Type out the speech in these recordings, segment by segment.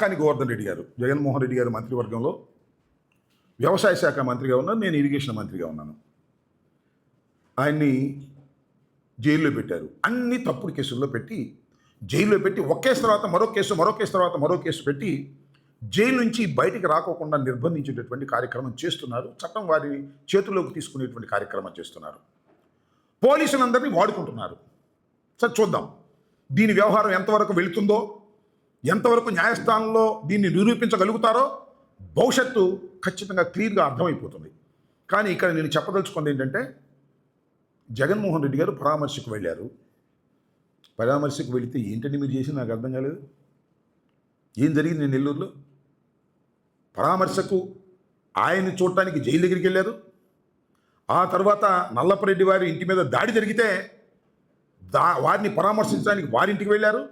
కాకాని గోవర్ధన్ రెడ్డి గారు, జగన్మోహన్ రెడ్డి గారు మంత్రివర్గంలో వ్యవసాయ శాఖ మంత్రిగా ఉన్నారు, నేను ఇరిగేషన్ మంత్రిగా ఉన్నాను. ఆయన్ని జైల్లో పెట్టారు. అన్ని తప్పుడు కేసుల్లో పెట్టి జైల్లో పెట్టి ఒక కేసు తర్వాత మరో కేసు, మరో కేసు తర్వాత మరో కేసు పెట్టి జైలు నుంచి బయటికి రాకోకుండా నిర్బంధించేటటువంటి కార్యక్రమం చేస్తున్నారు. చట్టం వారి చేతుల్లోకి తీసుకునేటువంటి కార్యక్రమం చేస్తున్నారు. పోలీసులందరినీ వాడుకుంటున్నారు. సరే చూద్దాం దీని వ్యవహారం ఎంతవరకు వెళుతుందో, ఎంతవరకు న్యాయస్థానంలో దీన్ని నిరూపించగలుగుతారో భవిష్యత్తు ఖచ్చితంగా క్లియర్గా అర్థమైపోతుంది. కానీ ఇక్కడ నేను చెప్పదలుచుకుంది ఏంటంటే, జగన్మోహన్ రెడ్డి గారు పరామర్శకు వెళ్ళారు. పరామర్శకు వెళితే ఏంటండి మీరు చేసి నాకు అర్థం కాలేదు. ఏం జరిగింది నెల్లూరులో? పరామర్శకు ఆయన్ని చూడటానికి జైలు దగ్గరికి వెళ్ళారు. ఆ తర్వాత నల్లపరెడ్డి వారి ఇంటి మీద దాడి జరిగితే వారిని పరామర్శించడానికి వారింటికి వెళ్ళారు.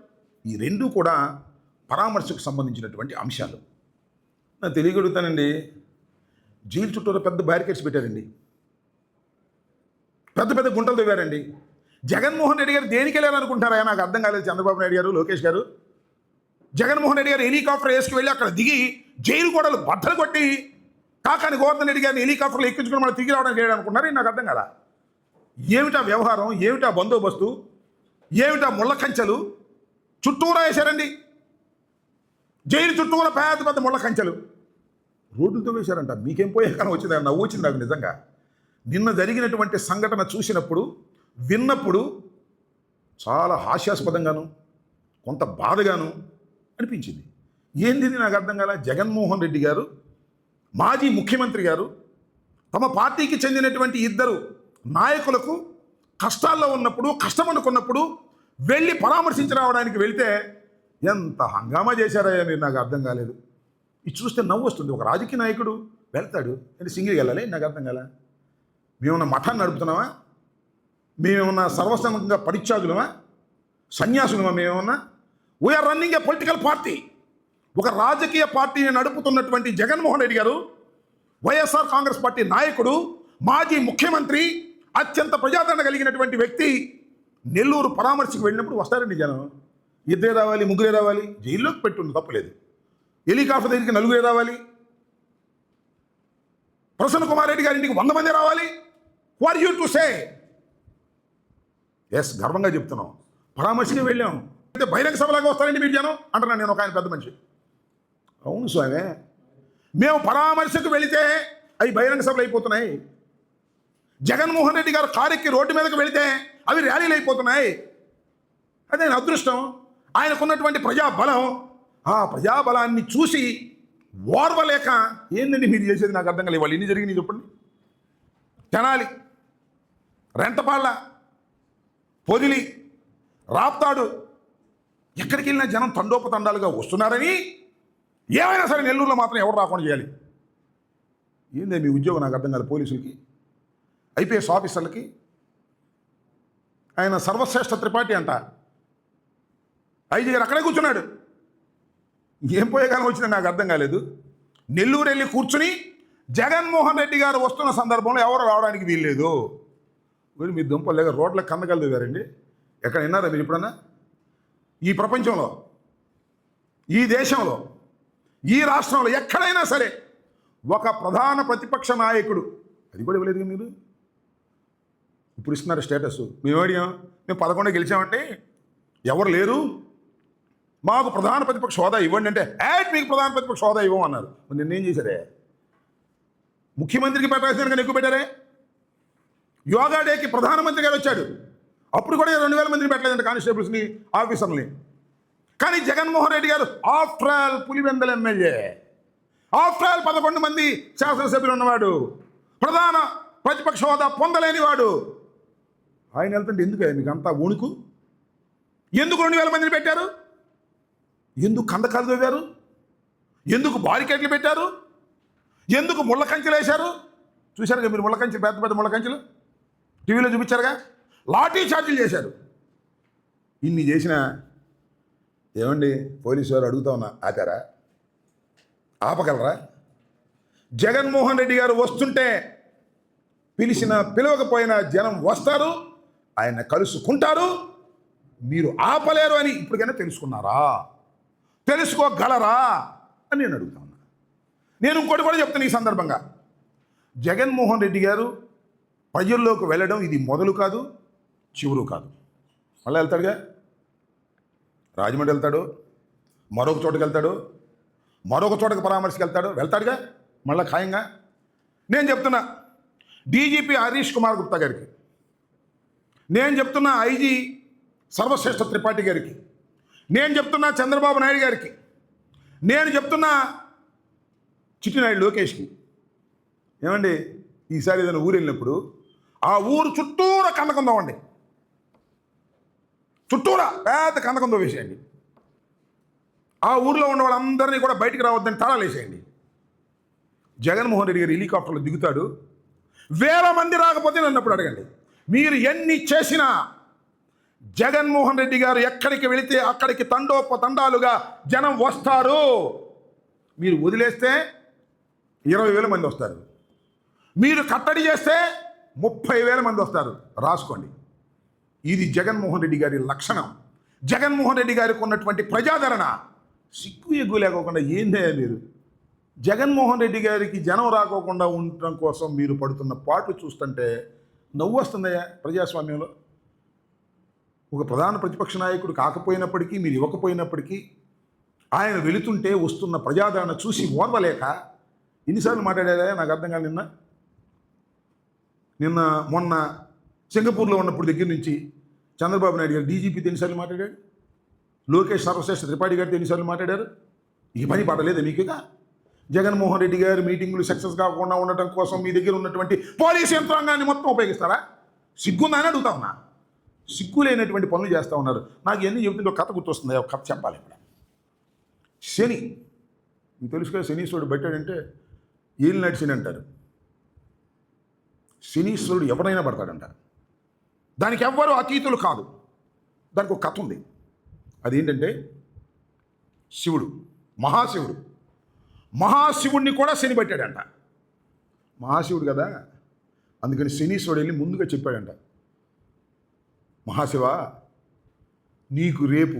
ఈ రెండూ కూడా పరామర్శకు సంబంధించినటువంటి అంశాలు. నేను తెలియగలుగుతానండి. జైలు చుట్టూరు పెద్ద బ్యారికేడ్స్ పెట్టారండి, పెద్ద పెద్ద గుంటలు తవ్వారండి. జగన్మోహన్ రెడ్డి గారు దేనికి వెళ్ళారనుకుంటారా? నాకు అర్థం కాలేదు. చంద్రబాబు నాయుడు గారు, లోకేష్ గారు, జగన్మోహన్ రెడ్డి గారు హెలికాప్టర్ వేసుకువెళ్ళి అక్కడ దిగి జైలు గోడలు బద్దలు కొట్టి కాకాని గోవర్ధన్ రెడ్డి గారిని హెలికాప్టర్లో ఎక్కించుకుని మనం తిరిగి రావడానికి చేయడానుకున్నారు. నాకు అర్థం కదా. ఏమిటా వ్యవహారం, ఏమిటా బందోబస్తు, ఏమిటా ముళ్ళ కంచెలు చుట్టూరా వేశారండి. జైలు చుట్టూరా పెద్ద పెద్ద ముళ్ళ కంచెలు రోడ్లతో వేశారంట. మీకేం పోయే కానీ వచ్చింది, నవ్వు వచ్చింది నాకు నిజంగా. నిన్న జరిగినటువంటి సంఘటన చూసినప్పుడు, విన్నప్పుడు చాలా హాస్యాస్పదంగాను, కొంత బాధగాను అనిపించింది. ఏంది నాకు అర్థం కాల. జగన్మోహన్ రెడ్డి గారు, మాజీ ముఖ్యమంత్రి గారు, తమ పార్టీకి చెందినటువంటి ఇద్దరు నాయకులకు కష్టాల్లో ఉన్నప్పుడు, కష్టం అనుకున్నప్పుడు వెళ్ళి పరామర్శించి రావడానికి వెళితే ఎంత హంగామా చేశారయ్యా మీరు, నాకు అర్థం కాలేదు. ఇది చూస్తే నవ్వు వస్తుంది. ఒక రాజకీయ నాయకుడు వెళ్తాడు అంటే సింగిల్గా వెళ్ళాలి, నాకు అర్థం కాల. మేమన్నా మఠాన్ని నడుపుతున్నామా? మేమేమన్నా సర్వసంగంగా పరిత్యాగులమా? సన్యాసులమా? మేమేమన్నా? We're running a political party. ఒక రాజకీయ పార్టీని నడుపుతున్నటువంటి జగన్మోహన్ రెడ్డి గారు, వైఎస్ఆర్ కాంగ్రెస్ పార్టీ నాయకుడు, మాజీ ముఖ్యమంత్రి, అత్యంత ప్రజాదరణ కలిగినటువంటి వ్యక్తి నెల్లూరు పరామర్శకు వెళ్ళినప్పుడు వస్తారండి జనం. ఇద్దరే రావాలి, ముగ్గురే రావాలి, జైల్లోకి పెట్టుంది తప్పలేదు. హెలికాప్టర్ దగ్గరికి నలుగురే రావాలి, ప్రసన్న కుమార్ రెడ్డి గారి ఇంటికి 100 మంది రావాలి. What you to say? Yes, గర్వంగా చెప్తున్నాం. పరామర్శకి వెళ్ళాం. అయితే బహిరంగ సభలాగా వస్తారండి మీరు జనం అంటున్నాను నేను, ఒక ఆయన పెద్ద మనిషి. అవును స్వామి, మేము పరామర్శకు వెళితే అవి బహిరంగ సభలు అయిపోతున్నాయి. జగన్మోహన్ రెడ్డి గారు కారెక్కి రోడ్డు మీదకి వెళితే అవి ర్యాలీలు అయిపోతున్నాయి. అదే అదృష్టం. ఆయనకున్నటువంటి ప్రజాబలం, ఆ ప్రజాబలాన్ని చూసి ఓర్వలేక ఏందండి మీరు చేసేది, నాకు అర్థం కాలేదు. వాళ్ళు ఎన్ని జరిగినాయి చెప్పండి. తెనాలి, రెంటపాళ్ళ, పొదిలి, రాప్తాడు, ఎక్కడికి వెళ్ళినా జనం తండోపతండాలుగా వస్తున్నారని, ఏమైనా సరే నెల్లూరులో మాత్రం ఎవరు రాకుండా చేయాలి. ఏందే మీ ఉద్యోగం, నాకు అర్థం కాదు. పోలీసులకి, ఐపీఎస్ ఆఫీసర్లకి ఆయన సర్వశ్రేష్ఠ త్రిపాఠి అంట. ఐజీ గారు అక్కడే కూర్చున్నాడు. ఏం పోయేగాలం వచ్చిందని నాకు అర్థం కాలేదు. నెల్లూరు వెళ్ళి కూర్చుని జగన్మోహన్ రెడ్డి గారు వస్తున్న సందర్భంలో ఎవరు రావడానికి వీల్లేదు. మీ దుంపలు రోడ్ల కందకలు దిగారండి. ఎక్కడ విన్నారా మీరు ఎప్పుడన్నా? ఈ ప్రపంచంలో, ఈ దేశంలో, ఈ రాష్ట్రంలో ఎక్కడైనా సరే ఒక ప్రధాన ప్రతిపక్ష నాయకుడు, అది కూడా ఇవ్వలేదు మీరు. ఇప్పుడు ఇస్తున్నారు స్టేటస్. మేము అడిగాం, మేము 11 గెలిచామంటే ఎవరు లేరు, మాకు ప్రధాన ప్రతిపక్ష హోదా ఇవ్వండి అంటే, మీకు ప్రధాన ప్రతిపక్ష హోదా ఇవ్వమన్నారు. నిన్నేం చేశారే? ముఖ్యమంత్రికి పెట్టాల్సిన కానీ ఎక్కువ పెట్టారే. యోగా డేకి ప్రధానమంత్రి గారు వచ్చాడు, అప్పుడు కూడా 2000 మందిని పెట్టలేదంటే కానిస్టేబుల్స్ని, ఆఫీసర్ని. కానీ జగన్మోహన్ రెడ్డి గారు after all Pulivendula MLA, after all 11 మంది శాసనసభ్యులు ఉన్నవాడు, ప్రధాన ప్రతిపక్ష హోదా పొందలేని వాడు, ఆయన వెళ్తుంటే ఎందుకు మీకు అంతా వణుకు? ఎందుకు 2000 మందిని పెట్టారు? ఎందుకు కందకాలు తవ్వారు? ఎందుకు బారికేట్లు పెట్టారు? ఎందుకు ముళ్ళ కంచెలు వేశారు? చూశారుగా మీరు ముళ్ళ కంచెలు, పెద్ద పెద్ద ముళ్ళ కంచెలు టీవీలో చూపించారుగా. లాఠీ చార్జీలు చేశారు. ఇన్ని చేసిన ఏమండి పోలీసు వారు అడుగుతా ఉన్నా, ఆపారా? ఆపగలరా? జగన్మోహన్ రెడ్డి గారు వస్తుంటే పిలిచిన పిలవకపోయినా జనం వస్తారు, ఆయన కలుసుకుంటారు. మీరు ఆపలేరు అని ఇప్పటికైనా తెలుసుకున్నారా? తెలుసుకోగలరా అని నేను అడుగుతా ఉన్నా. నేను ఇంకోటి కూడా చెప్తాను ఈ సందర్భంగా. జగన్మోహన్ రెడ్డి గారు ప్రజల్లోకి వెళ్ళడం ఇది మొదలు కాదు, చివరు కాదు. మళ్ళీ వెళ్తాడుగా, రాజమండ్రి వెళ్తాడు, మరొక చోటుకి వెళ్తాడు, మరొక చోటకి పరామర్శకి వెళ్తాడుగా మళ్ళీ ఖాయంగా. నేను చెప్తున్నా డీజీపీ హరీష్ కుమార్ గుప్తా గారికి, నేను చెప్తున్నా ఐజీ సర్వశ్రేష్ఠ త్రిపాఠి గారికి, నేను చెప్తున్నా చంద్రబాబు నాయుడు గారికి, నేను చెప్తున్నా చిట్టినాయుడు లోకేష్కి, ఏమండి ఈసారి ఏదైనా ఊరు వెళ్ళినప్పుడు ఆ ఊరు చుట్టూరా కందకందో అండి, చుట్టూరా పెద్ద కందకందో వేసేయండి. ఆ ఊరిలో ఉన్న వాళ్ళందరినీ కూడా బయటికి రావద్దని తాళాలు వేసేయండి. జగన్మోహన్ రెడ్డి గారు హెలికాప్టర్లో దిగుతాడు, 1000 మంది రాకపోతే నన్ను అప్పుడు అడగండి. మీరు ఎన్ని చేసినా జగన్మోహన్ రెడ్డి గారు ఎక్కడికి వెళితే అక్కడికి తండోపతండాలుగా జనం వస్తారు. మీరు వదిలేస్తే 20,000 మంది వస్తారు, మీరు కట్టడి చేస్తే 30,000 మంది వస్తారు. రాసుకోండి. ఇది జగన్మోహన్ రెడ్డి గారి లక్షణం. జగన్మోహన్ రెడ్డి గారికి ఉన్నటువంటి ప్రజాదరణ. సిగ్గు ఎగ్గు లేకోకుండా ఏందే మీరు జగన్మోహన్ రెడ్డి గారికి జనం రాకోకుండా ఉండటం కోసం మీరు పడుతున్న పాటు చూస్తుంటే నవ్వు వస్తుందయ్యా. ప్రజాస్వామ్యంలో ఒక ప్రధాన ప్రతిపక్ష నాయకుడు కాకపోయినప్పటికీ, మీరు ఇవ్వకపోయినప్పటికీ, ఆయన వెళుతుంటే వస్తున్న ప్రజాదరణ చూసి ఓర్వలేక ఎన్నిసార్లు మాట్లాడారా నాకు అర్థం కాదు. మొన్న సింగపూర్లో ఉన్నప్పుడు దగ్గర నుంచి చంద్రబాబు నాయుడు గారు డీజీపీతో ఎన్నిసార్లు మాట్లాడాడు, లోకేష్ సర్వశ్రేష్ఠ త్రిపాఠి గారితో ఎన్నిసార్లు మాట్లాడారు. ఈ పని పడలేదు మీకుగా. జగన్మోహన్ రెడ్డి గారు మీటింగులు సక్సెస్ కాకుండా ఉండటం కోసం మీ దగ్గర ఉన్నటువంటి పోలీసు యంత్రాంగాన్ని మొత్తం ఉపయోగిస్తారా? సిగ్గుందని అడుగుతా ఉన్నా. సిగ్గు లేనటువంటి పనులు చేస్తూ ఉన్నారు. నాకు ఎన్ని చెబుతుంటే ఒక కథ గుర్తొస్తుంది. ఒక కథ చెప్పాలి ఇక్కడ. శని మీకు తెలుసు కదా, శనీశ్వరుడు పెట్టాడంటే ఏలినాటి శని అంటారు. శనీశ్వరుడు ఎవరైనా పడతాడంట. దానికి ఎవ్వరూ అతీతులు కాదు. దానికి ఒక కథ ఉంది. అదేంటంటే శివుడు, మహాశివుడిని కూడా శని పెట్టాడంట. మహాశివుడు కదా, అందుకని శనీశ్వరుడు వెళ్ళి ముందుగా చెప్పాడంట, మహాశివ నీకు రేపు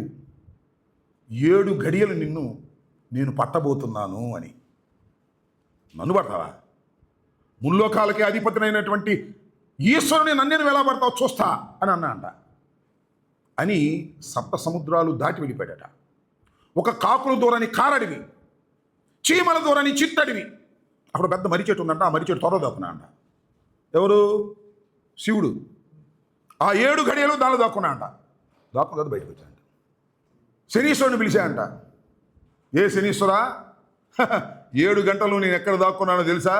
7 గడియలు నేను పట్టబోతున్నాను అని. నన్ను పడతావా? ముల్లోకాలకే అధిపతినైనటువంటి ఈశ్వరుని నన్ను ఎలా పడతావు చూస్తా అని అన్నా అంట. అని 7 సముద్రాలు దాటి వెళ్ళిపోయాడట. ఒక కాకుల దూరని కారడివి, చీమల దూరని చిట్టడివి. అక్కడ పెద్ద మర్రి చెట్టు ఉందంట. ఆ మర్రి చెట్టు త్వరలో దాక్కున్నా అంట. ఎవరు? శివుడు. ఆ 7 గడియలు దానిలో దాక్కున్నా అంట. దాక్కున్న తర్వాత బయటకు వచ్చాయంట. శనీశ్వరుని పిలిచాయంట. ఏ శనీశ్వరా, 7 గంటలు నేను ఎక్కడ దాక్కున్నానో తెలుసా?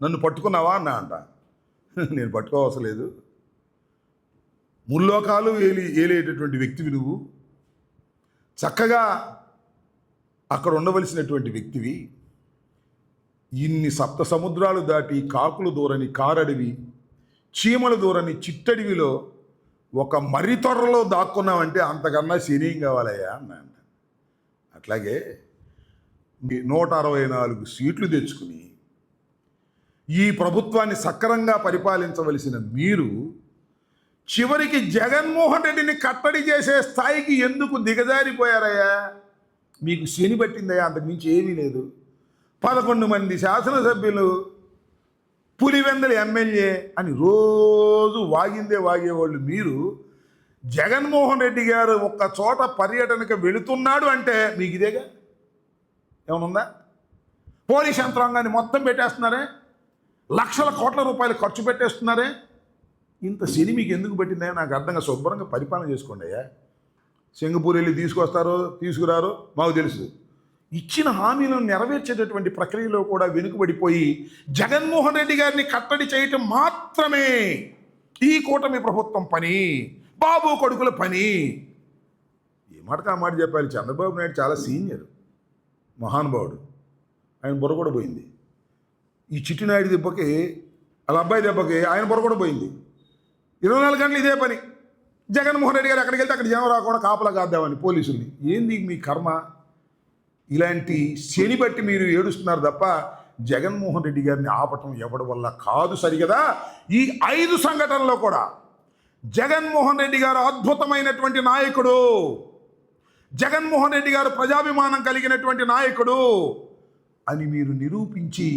నన్ను పట్టుకున్నావా అన్నా అంట. నేను పట్టుకోవసరం లేదు, ముల్లోకాలు ఏలేటటువంటి వ్యక్తివి నువ్వు, చక్కగా అక్కడ ఉండవలసినటువంటి వ్యక్తివి. ఇన్ని 7 సముద్రాలు దాటి కాకులు దూరని కారడివి, చీమల దూరని చిట్టడివిలో ఒక మర్రి తొర్రలో దాక్కున్నావంటే అంతకన్నా శనీయం కావాలయ్యా అన్నా. అట్లాగే 164 సీట్లు తెచ్చుకుని ఈ ప్రభుత్వాన్ని సక్రమంగా పరిపాలించవలసిన మీరు చివరికి జగన్మోహన్ రెడ్డిని కట్టడి చేసే స్థాయికి ఎందుకు దిగజారిపోయారయ్యా? మీకు శని పట్టిందయ్యా, అంతకుమించి ఏమీ లేదు. 11 మంది శాసనసభ్యులు, పులివెందల ఎమ్మెల్యే అని రోజు వాగేవాళ్ళు మీరు జగన్మోహన్ రెడ్డి గారు ఒక్క చోట పర్యటనకు వెళుతున్నాడు అంటే మీకు ఇదేగా. ఏమనుందా? పోలీస్ యంత్రాంగాన్ని మొత్తం పెట్టేస్తున్నారే, లక్షల కోట్ల రూపాయలు ఖర్చు పెట్టేస్తున్నారే. ఇంత శని మీకు ఎందుకు పట్టిందా నాకు అర్థంగా. శుభ్రంగా పరిపాలన చేసుకోండి అయ్యా. సింగపూర్ వెళ్ళి తీసుకురారో మాకు తెలుసు. ఇచ్చిన హామీలను నెరవేర్చేటటువంటి ప్రక్రియలో కూడా వెనుకబడిపోయి జగన్మోహన్ రెడ్డి గారిని కట్టడి చేయటం మాత్రమే ఈ కూటమి ప్రభుత్వం పని, బాబు కొడుకుల పని. ఏ మాటకు ఆ మాట చెప్పాలి. చంద్రబాబు నాయుడు చాలా సీనియర్ మహానుభావుడు, ఆయన బుర్ర కూడా పోయింది. ఈ చిట్టినాయుడు దెబ్బకి, వాళ్ళ అబ్బాయి దెబ్బకి ఆయన బుర్ర కూడా పోయింది. 24 గంటలు ఇదే పని. జగన్మోహన్ రెడ్డి గారు ఎక్కడికి వెళ్తే అక్కడ జనం రాకుండా కాపలా కాద్దామని పోలీసుల్ని. ఏంది మీ కర్మ? ఇలాంటి శని బట్టి మీరు ఏడుస్తున్నారు తప్ప జగన్మోహన్ రెడ్డి గారిని ఆపటం ఎవడి వల్ల కాదు. సరిగదా? ఈ 5 సంఘటనలో కూడా జగన్మోహన్ రెడ్డి గారు అద్భుతమైనటువంటి నాయకుడు. జగన్మోహన్ రెడ్డి గారు ప్రజాభిమానం కలిగినటువంటి నాయకుడు అని మీరు నిరూపించి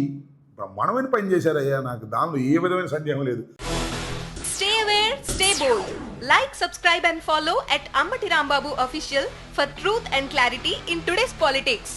బ్రహ్మాండమైన పని చేశారయ్యా. నాకు దానిలో ఏ విధమైన సందేహం లేదు. Stay aware, stay bold. Like, subscribe and follow at Ammati Rambabu Official for truth and clarity in today's politics.